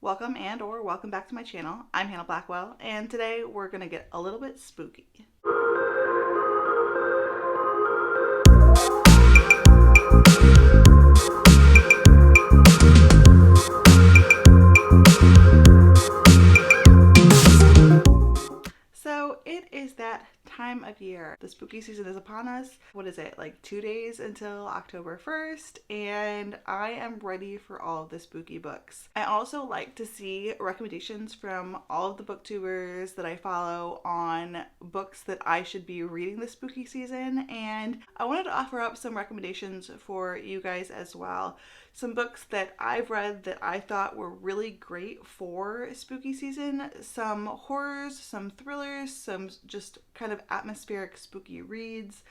Welcome or welcome back to my channel. I'm Hannah Blackwell, and today we're gonna get a little bit spooky. So it is that time of year. The spooky season is upon us. What is it, like 2 days until October 1st? And I am ready for all of the spooky books. I also like to see recommendations from all of the booktubers that I follow on books that I should be reading this spooky season. And I wanted to offer up some recommendations for you guys as well. Some books that I've read that I thought were really great for spooky season. Some horrors, some thrillers, some just kind of atmospheric spooky reads.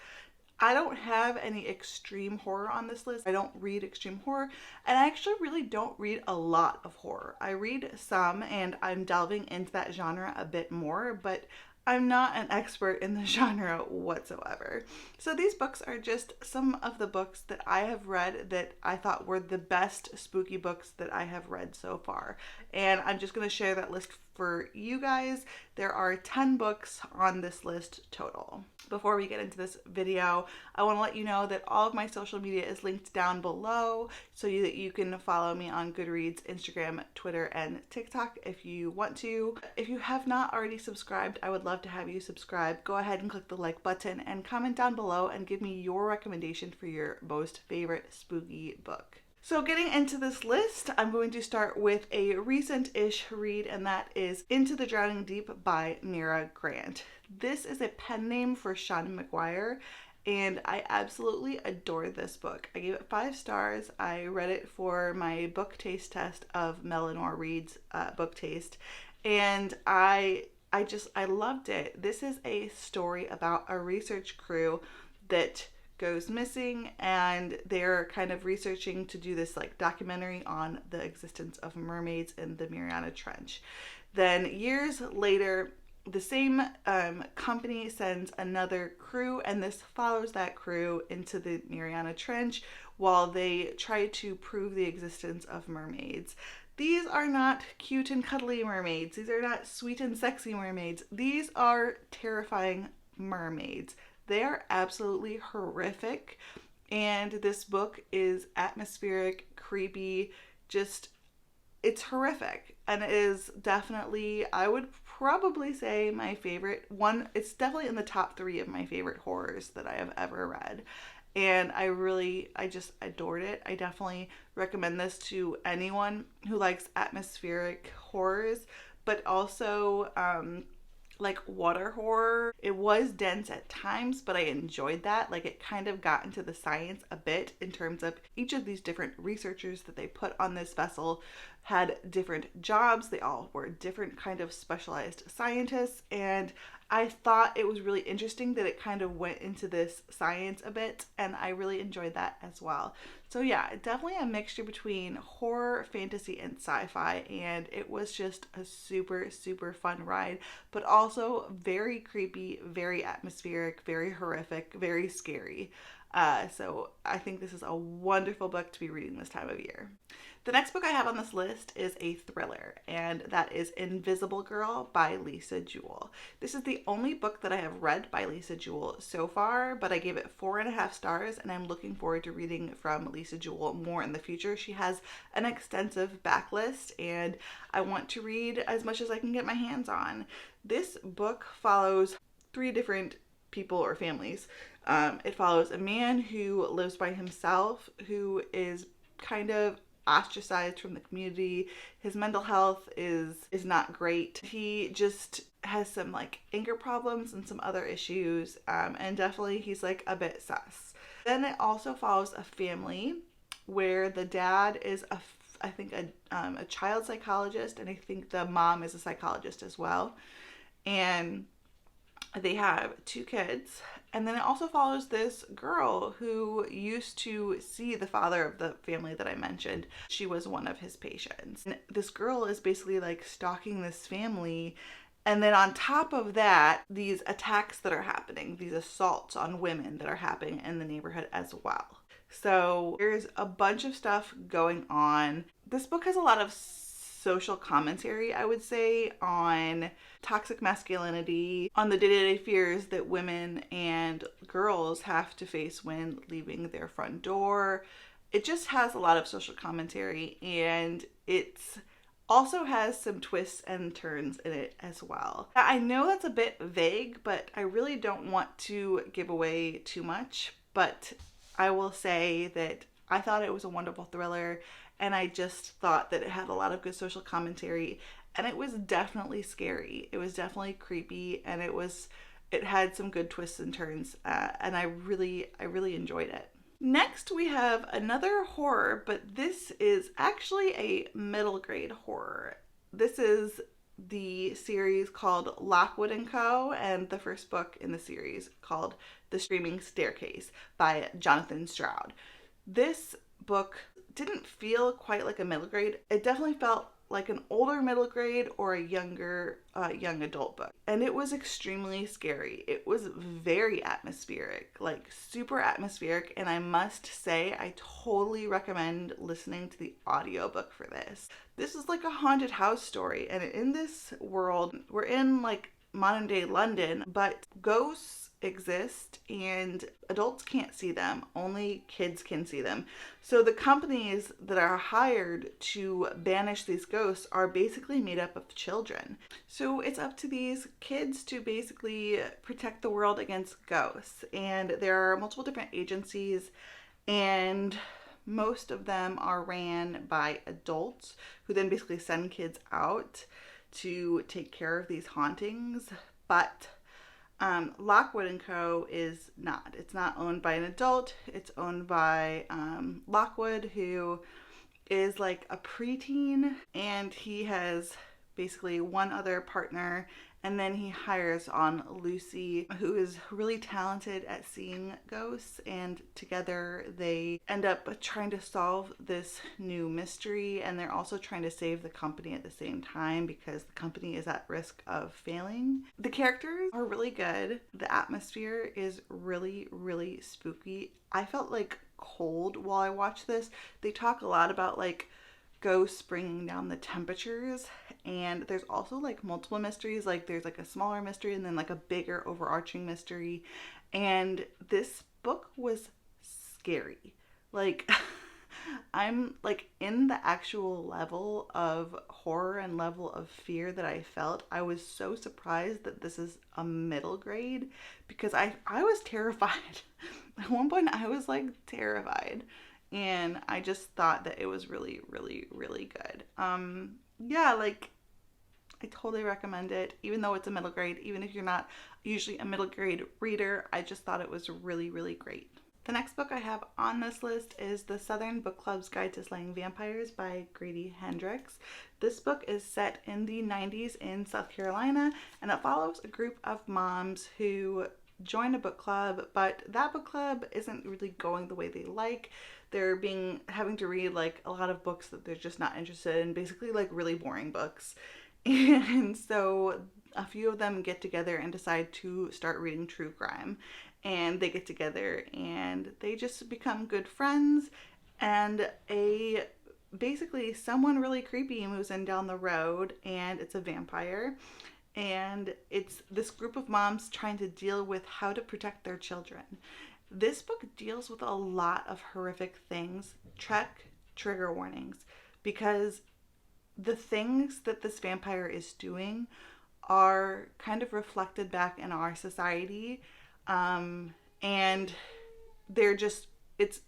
I don't have any extreme horror on this list. I don't read extreme horror, and I actually really don't read a lot of horror. I read some, and I'm delving into that genre a bit more, but I'm not an expert in the genre whatsoever. So these books are just some of the books that I have read that I thought were the best spooky books that I have read so far. And I'm just going to share that list for you guys. There are 10 books on this list total. Before we get into this video, I want to let you know that all of my social media is linked down below so that you can follow me on Goodreads, Instagram, Twitter, and TikTok if you want to. If you have not already subscribed, I would love to have you subscribe. Go ahead and click the like button and comment down below and give me your recommendation for your most favorite spooky book. So getting into this list, I'm going to start with a recent-ish read, and that is Into the Drowning Deep by Mira Grant. This is a pen name for Sean McGuire, and I absolutely adore this book. I gave it 5 stars. I read it for my book taste test of Eleanor Reed's book taste, and I loved it. This is a story about a research crew that goes missing, and they're kind of researching to do this like documentary on the existence of mermaids in the Mariana Trench. Then years later, the same company sends another crew, and this follows that crew into the Mariana Trench while they try to prove the existence of mermaids. These are not cute and cuddly mermaids. These are not sweet and sexy mermaids. These are terrifying mermaids. They are absolutely horrific, and this book is atmospheric, creepy, just, it's horrific, and it is definitely, I would probably say, my favorite one. It's definitely in the top 3 of my favorite horrors that I have ever read, and I just adored it. I definitely recommend this to anyone who likes atmospheric horrors, but also like water horror. It was dense at times, but I enjoyed that. Like, it kind of got into the science a bit in terms of each of these different researchers that they put on this vessel had different jobs. They all were different kind of specialized scientists, and I thought it was really interesting that it kind of went into this science a bit, and I really enjoyed that as well. So yeah, definitely a mixture between horror, fantasy, and sci-fi, and it was just a super, super fun ride, but also very creepy, very atmospheric, very horrific, very scary. So I think this is a wonderful book to be reading this time of year. The next book I have on this list is a thriller, and that is Invisible Girl by Lisa Jewell. This is the only book that I have read by Lisa Jewell so far, but I gave it 4.5 stars, and I'm looking forward to reading from Lisa Jewell more in the future. She has an extensive backlist, and I want to read as much as I can get my hands on. This book follows 3 different people or families. It follows a man who lives by himself, who is kind of ostracized from the community. His mental health is not great. He just has some like anger problems and some other issues, and definitely he's like a bit sus. Then it also follows a family where the dad is I think a child psychologist, and I think the mom is a psychologist as well, and they have 2 kids. And then it also follows this girl who used to see the father of the family that I mentioned. She was one of his patients. And this girl is basically like stalking this family. And then on top of that, these attacks that are happening, these assaults on women that are happening in the neighborhood as well. So there's a bunch of stuff going on. This book has a lot of social commentary, I would say, on toxic masculinity, on the day-to-day fears that women and girls have to face when leaving their front door. It just has a lot of social commentary, and it's also has some twists and turns in it as well. I know that's a bit vague, but I really don't want to give away too much, but I will say that I thought it was a wonderful thriller, and I just thought that it had a lot of good social commentary, and it was definitely scary. It was definitely creepy, and it had some good twists and turns, and I really enjoyed it. Next, we have another horror, but this is actually a middle grade horror. This is the series called Lockwood & Co. and the first book in the series called The Screaming Staircase by Jonathan Stroud. This book didn't feel quite like a middle grade. It definitely felt like an older middle grade or a younger young adult book. And it was extremely scary. It was very atmospheric, like super atmospheric. And I must say, I totally recommend listening to the audiobook for this. This is like a haunted house story. And in this world, we're in like modern day London, but ghosts exist and adults can't see them. Only kids can see them. So the companies that are hired to banish these ghosts are basically made up of children. So it's up to these kids to basically protect the world against ghosts. And there are multiple different agencies, and most of them are ran by adults who then basically send kids out to take care of these hauntings. But Lockwood & Co. is not. It's not owned by an adult. It's owned by Lockwood, who is like a preteen, and he has basically one other partner, and then he hires on Lucy, who is really talented at seeing ghosts, and together they end up trying to solve this new mystery, and they're also trying to save the company at the same time because the company is at risk of failing. The characters are really good. The atmosphere is really spooky. I felt like cold while I watched this. They talk a lot about like ghosts bringing down the temperatures, and there's also like multiple mysteries. Like there's like a smaller mystery and then like a bigger overarching mystery, and this book was scary. Like I'm like in the actual level of horror and level of fear that I felt. I was so surprised that this is a middle grade because I was terrified. At one point I was like terrified. And I just thought that it was really good. Yeah, like I totally recommend it, even though it's a middle grade, even if you're not usually a middle grade reader. I just thought it was really great. The next book I have on this list is The Southern Book Club's Guide to Slaying Vampires by Grady Hendrix. This book is set in the 90s in South Carolina, and it follows a group of moms who join a book club, but that book club isn't really going the way they like. They're having to read like a lot of books that they're just not interested in, basically like really boring books. And so a few of them get together and decide to start reading true crime. And they get together and they just become good friends, and basically someone really creepy moves in down the road, and it's a vampire. And it's this group of moms trying to deal with how to protect their children. This book deals with a lot of horrific things. Check trigger warnings, because the things that this vampire is doing are kind of reflected back in our society. And they're just, it's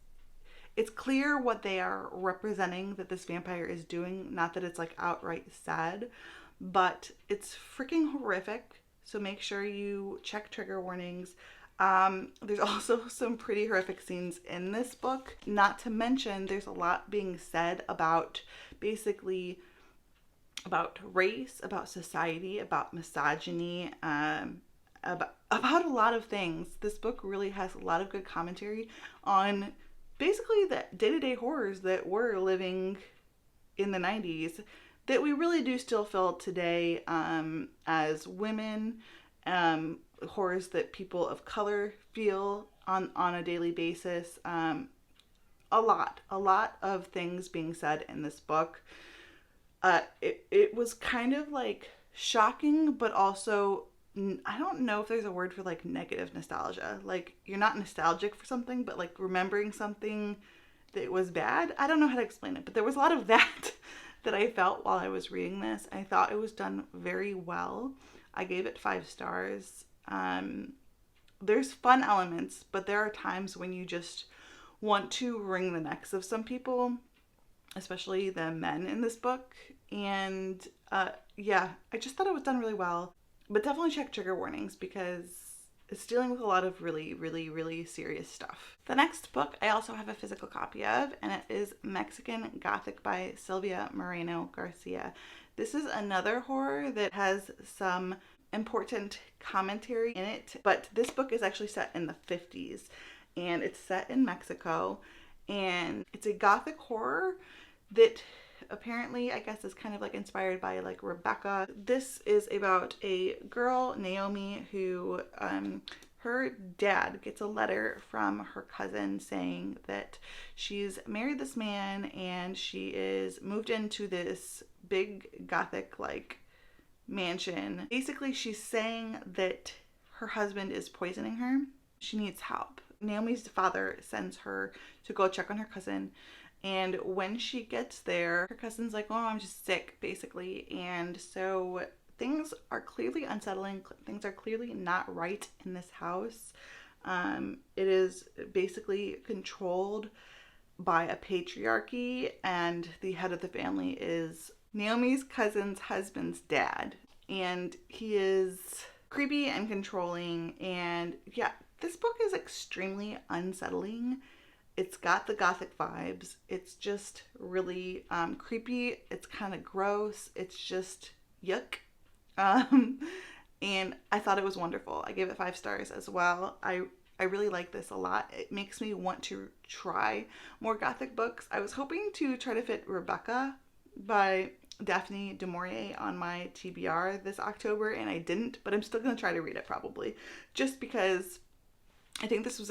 clear what they are representing that this vampire is doing. Not that it's like outright sad, but it's freaking horrific. So make sure you check trigger warnings. There's also some pretty horrific scenes in this book. Not to mention, there's a lot being said about basically about race, about society, about misogyny, about a lot of things. This book really has a lot of good commentary on basically the day-to-day horrors that were living in the 90s that we really do still feel today, as women, horrors that people of color feel on a daily basis. A lot of things being said in this book. it was kind of like shocking, but also, I don't know if there's a word for like negative nostalgia. Like you're not nostalgic for something, but like remembering something that was bad. I don't know how to explain it, but there was a lot of that that I felt while I was reading this. I thought it was done very well. I gave it 5 stars. There's fun elements, but there are times when you just want to wring the necks of some people, especially the men in this book. And yeah, I just thought it was done really well. But definitely check trigger warnings because it's dealing with a lot of really, really, really serious stuff. The next book I also have a physical copy of, and it is Mexican Gothic by Silvia Moreno Garcia. This is another horror that has some important commentary in it, but this book is actually set in the 50s, and it's set in Mexico, and it's a Gothic horror that apparently, I guess, is kind of like inspired by like Rebecca. This is about a girl, Naomi, who her dad gets a letter from her cousin saying that she's married this man and she is moved into this big Gothic like mansion. Basically, she's saying that her husband is poisoning her. She needs help. Naomi's father sends her to go check on her cousin. And when she gets there, her cousin's like, oh, I'm just sick, basically. And so things are clearly unsettling. Things are clearly not right in this house. It is basically controlled by a patriarchy, and the head of the family is Naomi's cousin's husband's dad. And he is creepy and controlling. And yeah, this book is extremely unsettling. It's got the Gothic vibes. It's just really creepy. It's kind of gross. It's just yuck. And I thought it was wonderful. I gave it 5 stars as well. I really like this a lot. It makes me want to try more Gothic books. I was hoping to try to fit Rebecca by Daphne du Maurier on my TBR this October, and I didn't, but I'm still going to try to read it probably, just because I think this was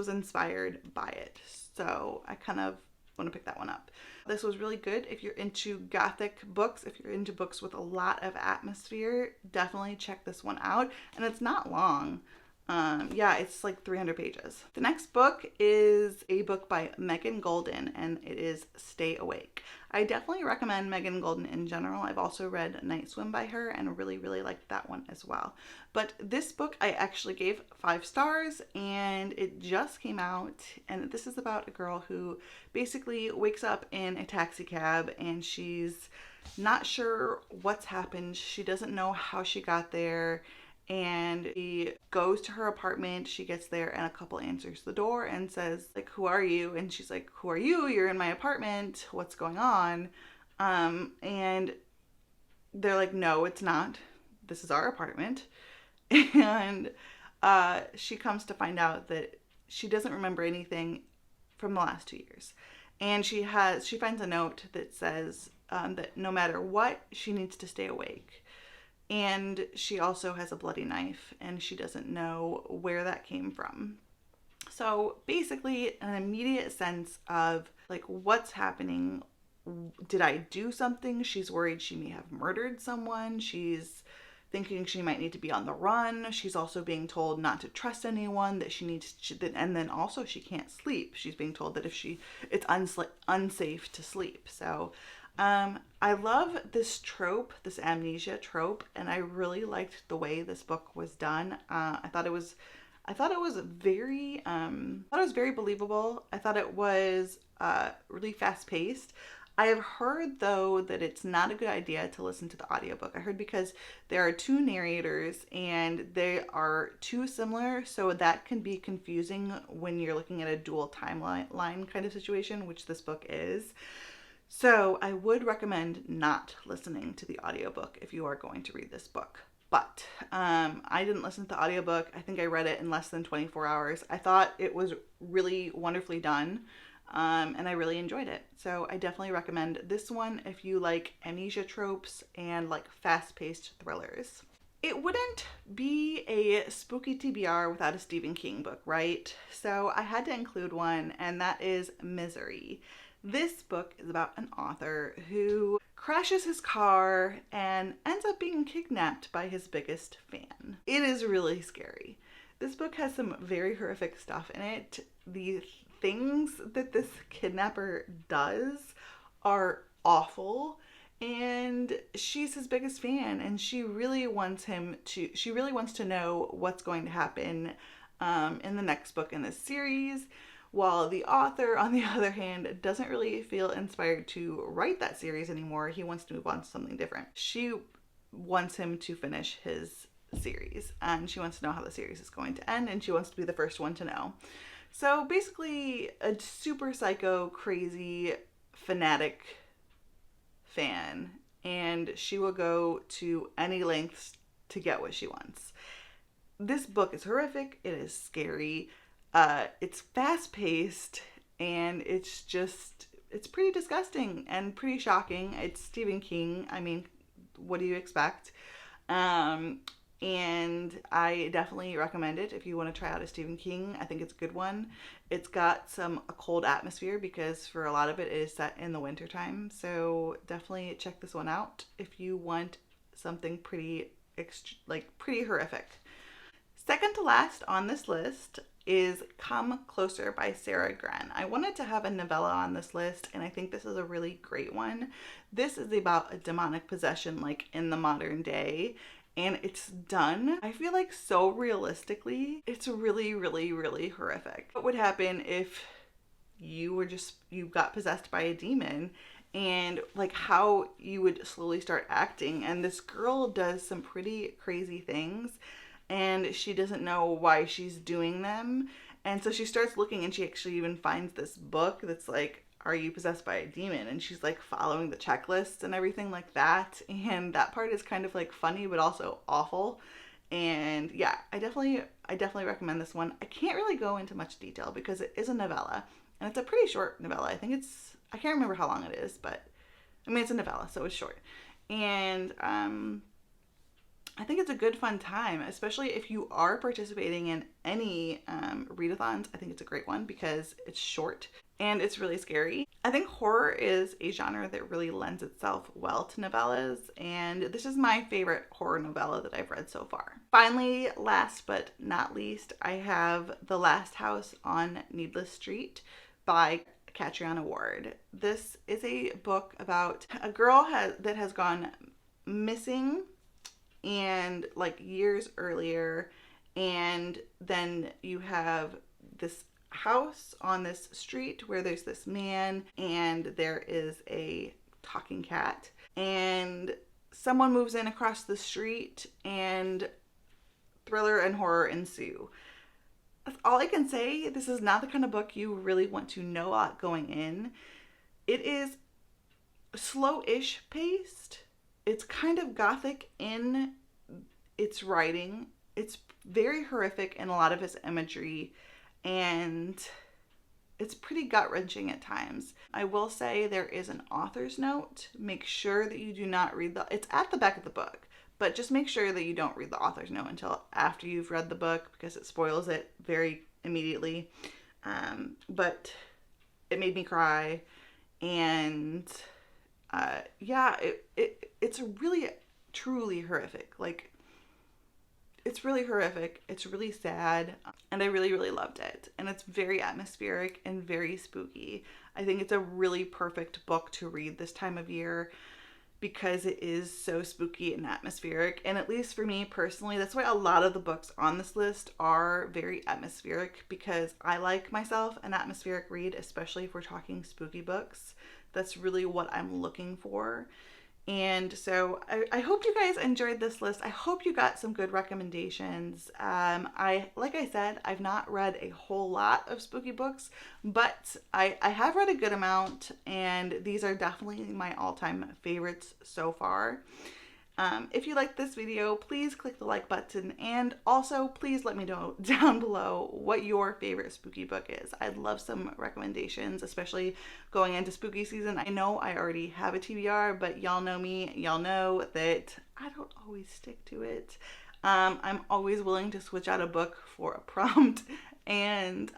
inspired by it. So I kind of want to pick that one up. This was really good. If you're into Gothic books, if you're into books with a lot of atmosphere, definitely check this one out. And it's not long. Yeah, it's like 300 pages. The next book is a book by Megan Golden, and it is Stay Awake. I definitely recommend Megan Golden in general. I've also read Night Swim by her and really, really liked that one as well. But this book I actually gave 5 stars, and it just came out, and this is about a girl who basically wakes up in a taxi cab and she's not sure what's happened. She doesn't know how she got there. And she goes to her apartment. She gets there and a couple answers the door and says, like, who are you? And she's like, who are you? You're in my apartment. What's going on? And they're like, no, it's not. This is our apartment. And she comes to find out that she doesn't remember anything from the last 2 years. And she finds a note that says that no matter what, she needs to stay awake. And she also has a bloody knife, and she doesn't know where that came from. So basically, an immediate sense of like, what's happening? Did I do something? She's worried she may have murdered someone. She's thinking she might need to be on the run. She's also being told not to trust anyone, that and then also she can't sleep. She's being told that it's unsafe to sleep. So I love this trope, this amnesia trope, and I really liked the way this book was done. I thought it was very believable. I thought it was really fast paced. I have heard though that it's not a good idea to listen to the audiobook. I heard because there are 2 narrators and they are too similar, so that can be confusing when you're looking at a dual timeline kind of situation, which this book is. So I would recommend not listening to the audiobook if you are going to read this book. But I didn't listen to the audiobook. I think I read it in less than 24 hours. I thought it was really wonderfully done, and I really enjoyed it. So I definitely recommend this one if you like amnesia tropes and like fast-paced thrillers. It wouldn't be a spooky TBR without a Stephen King book, right? So I had to include one, and that is Misery. This book is about an author who crashes his car and ends up being kidnapped by his biggest fan. It is really scary. This book has some very horrific stuff in it. The things that this kidnapper does are awful, and she's his biggest fan, and she really wants to know what's going to happen in the next book in this series, while the author, on the other hand, doesn't really feel inspired to write that series anymore. He wants to move on to something different. She wants him to finish his series, and she wants to know how the series is going to end, and she wants to be the first one to know. So basically, a super psycho, crazy, fanatic fan, and she will go to any lengths to get what she wants. This book is horrific. It is scary. It's fast-paced, and it's pretty disgusting and pretty shocking. It's Stephen King. I mean, what do you expect? And I definitely recommend it if you want to try out a Stephen King. I think it's a good one. It's got a cold atmosphere because for a lot of it is set in the wintertime. So definitely check this one out if you want something pretty horrific. Second to last on this list is Come Closer by Sarah Gren. I wanted to have a novella on this list, and I think this is a really great one. This is about a demonic possession like in the modern day, and it's done, I feel like, so realistically. It's really, really, really horrific. What would happen if you got possessed by a demon, and like how you would slowly start acting? And this girl does some pretty crazy things, and she doesn't know why she's doing them. And so she starts looking, and she actually even finds this book that's like, are you possessed by a demon? And she's like following the checklists and everything like that. And that part is kind of like funny, but also awful. And yeah, I definitely recommend this one. I can't really go into much detail because it is a novella, and it's a pretty short novella. I can't remember how long it is, but I mean, it's a novella, so it's short. And I think it's a good fun time, especially if you are participating in any readathons. I think it's a great one because it's short and it's really scary. I think horror is a genre that really lends itself well to novellas, and this is my favorite horror novella that I've read so far. Finally, last but not least, I have The Last House on Needless Street by Catriona Ward. This is a book about a girl that has gone missing, and like years earlier, and then you have this house on this street where there's this man, and there is a talking cat, and someone moves in across the street, and thriller and horror ensue. That's all I can say. This is not the kind of book you really want to know a lot going in. It is slow-ish paced. It's kind of gothic in its writing. It's very horrific in a lot of its imagery, and it's pretty gut-wrenching at times. I will say there is an author's note. Make sure that you do not read it's at the back of the book, but just make sure that you don't read the author's note until after you've read the book because it spoils it very immediately. But it made me cry, and it's really truly horrific. Like, it's really horrific. It's really sad, and I really, really loved it. And it's very atmospheric and very spooky. I think it's a really perfect book to read this time of year because it is so spooky and atmospheric. And at least for me personally, that's why a lot of the books on this list are very atmospheric, because I like myself an atmospheric read, especially if we're talking spooky books. That's really what I'm looking for. And so I hope you guys enjoyed this list. I hope you got some good recommendations. Like I said, I've not read a whole lot of spooky books, but I have read a good amount, and these are definitely my all-time favorites so far. If you like this video, please click the like button, and also please let me know down below what your favorite spooky book is. I'd love some recommendations, especially going into spooky season. I know I already have a TBR, but y'all know me. Y'all know that I don't always stick to it. I'm always willing to switch out a book for a prompt, And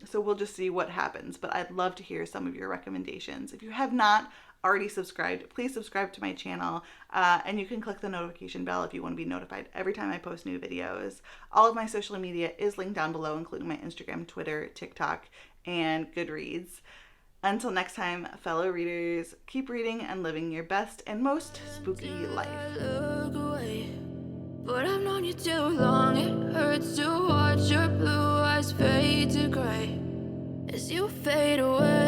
so we'll just see what happens. But I'd love to hear some of your recommendations. If you have not already subscribed, please subscribe to my channel, and you can click the notification bell if you want to be notified every time I post new videos. All of my social media is linked down below, including my Instagram, Twitter, TikTok, and Goodreads. Until next time, fellow readers, keep reading and living your best and most spooky life. Look away, but I've known you too long. It hurts to watch your blue eyes fade to gray as you fade away.